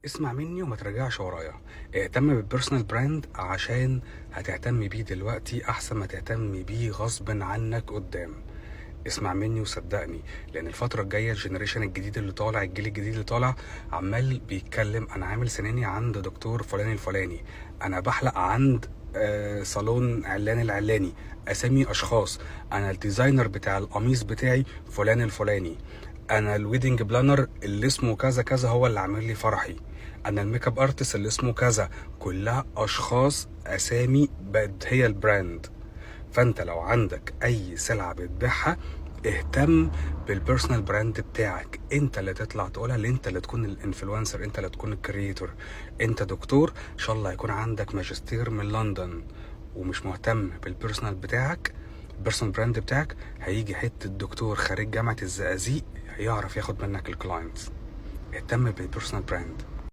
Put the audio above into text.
اسمع مني وما ترجعش ورايا. اهتم بالبيرسونال براند عشان هتهتم بيه دلوقتي احسن ما تهتم بيه غصب عنك قدام. اسمع مني وصدقني، لان الفتره الجايه الجنريشن الجديد اللي طالع، الجيل الجديد اللي طالع عمال بيتكلم انا عامل سناني عند دكتور فلان الفلاني، انا بحلق عند صالون علان العلاني، اسامي اشخاص، انا الديزاينر بتاع القميص بتاعي فلان الفلاني، انا الويدنج بلانر اللي اسمه كذا كذا هو اللي عامل لي فرحي، انا الميك اب ارتست اللي اسمه كذا. كلها اشخاص، اسامي بقت هي البراند. فانت لو عندك اي سلعه بتبيعها اهتم بالبيرسونال براند بتاعك، انت اللي تطلع تقولها، اللي انت اللي تكون الانفلونسر، انت اللي تكون الكرييتور. انت دكتور ان شاء الله يكون عندك ماجستير من لندن ومش مهتم بالبيرسونال بتاعك، البيرسونال براند بتاعك، هيجي حته دكتور خريج جامعه الزقازيق يعرف ياخد منك الكلاينتس. اهتم بالبيرسونال براند.